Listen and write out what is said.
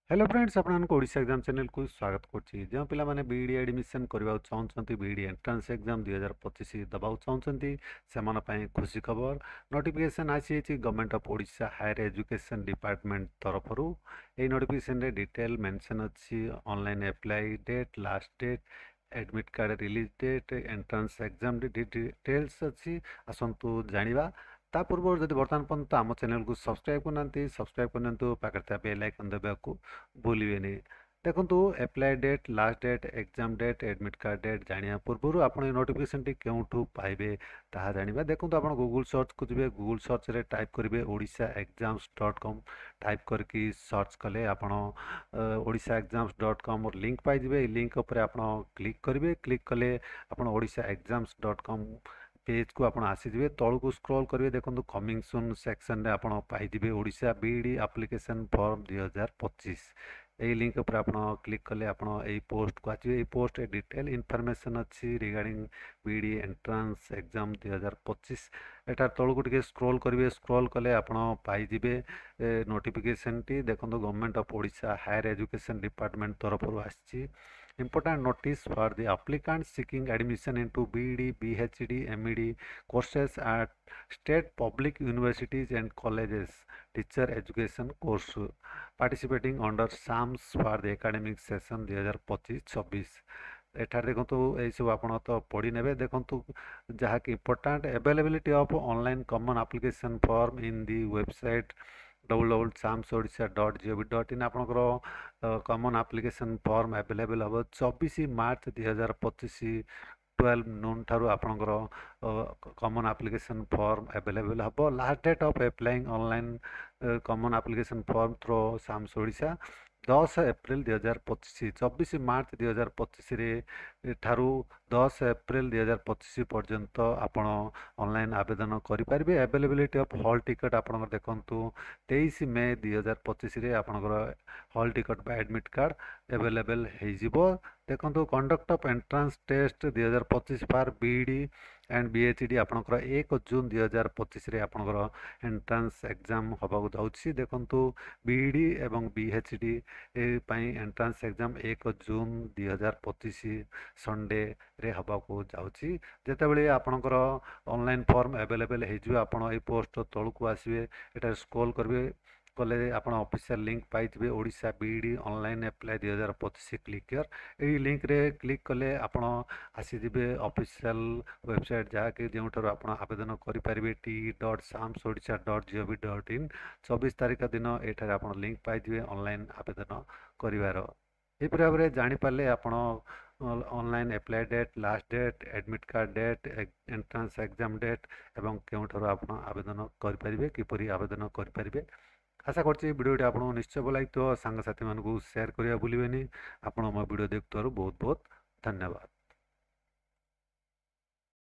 Hello friends आपको Odisha exam channel को स्वागत करछि जो पिला माने बीडी एडमिशन करबा चाहछंती बीडी एंट्रेंस एग्जाम 2025 दबाउ चाहछंती सेमान पई खुशी खबर नोटिफिकेशन आसी छि government of Odisha higher education department तरफरु ए नोटिफिकेशन रे डिटेल मेंशन अछि online apply date last date admit card release date entrance exam details अछि आसंतु जानिबा ता पूर्व जदि वर्तमान पर्यंत आम चैनल को सब्सक्राइब करना सब्सक्राइब करनी पाखे बेल आइकन देवाक भूलिए देखु apply date last date exam date admit card date जाना पूर्व आप नोटिफिकेशन टी क्यों पाइबे ताहा जानिबा देखु आप गूगल सर्च को जब गूगल सर्च रे टाइप करेंगे orishaexams.com टाइप करके सर्च कले आप orishaexams.com और लिंक पाइबे लिंक उपर आप क्लिक करेंगे क्लिक कले आप orishaexams.com पेज को आप आसीजे तौल को स्क्रॉल करेंगे देखो कमिंग सुन सेक्शन रे आप पाइबे ओडिशा बीडी एप्लिकेशन फॉर्म 2025 यही लिंक पर आप क्लिक कले आप पोस्ट को आसवे पोस्ट डिटेल इनफॉरमेशन अच्छी रिगार्डिंग बीडी एंट्रेंस एग्जाम 2025 एटार तौल को टिके स्क्रॉल करेंगे स्क्रॉल कले आप पाइबे नोटिफिकेशन टी देखो government of Odisha higher education department तरफ आसी important notice for the applicants seeking admission into BEd, BHD, MEd courses at state public universities and colleges teacher education course participating under SAMS for the academic session 2025-26 एठार देखो यही सब आप तो पढ़ी ने देखु जहाँकि important availability of online common application form in the website www.samsodisha.gov.in आपंकर कॉमन एप्लिकेशन फॉर्म अवेलेबल हम 24 मार्च 2025 12 नून ठारू आपंकर कॉमन एप्लिकेशन फॉर्म अवेलेबल हम last date of applying online common application form through SAMS Odisha 10 April 2025 24 March 2025 ठारू 10 April 2025 पर्यंत आपण online आवेदन करेंगे अवेलेबिलिटी ऑफ हॉल टिकट आप देखु 23 मे 2025 आपंकर हॉल टिकट बा एडमिट कार्ड अवेलेबल हो देखो conduct of entrance test 2025 for BEd and बीएचडी आपंकर 1 जून 2025 आपंकर एंट्रेंस एग्जाम होगा जाऊँगी देखु बीडी एवं बीएचडी एंट्रेंस एग्जाम 1 जून 2025 संडे रे हबाको जाउची जेतेबेले आपनकर ऑनलाइन फॉर्म अवेलेबल हो आप पोस्ट तौल को आसवे एटा स्क्रॉल करेंगे कले आप ऑफिशियल लिंक पाइबे Odisha BEd online apply 2025 click यही लिंक रे क्लिक कले आप आसीजे ऑफिशियल वेबसाइट जहाँकि जो आप आवेदन करेंगे t.samsodisha.gov.in 24 तारीख दिन ये आप लिंक पाइबे ऑनलाइन आवेदन करार यहपरि भाव में जापारे आप online apply date last date admit card date entrance exam date एवं क्यों आप आवेदन करेंगे किपरि आवेदन करेंगे आशा करछि वीडियोटी आपको निश्चय भल लगी सांग साथी मानक शेयर करिया भूलिबेनी आपण मो वीडियो देखुथारु बहुत बहुत धन्यवाद।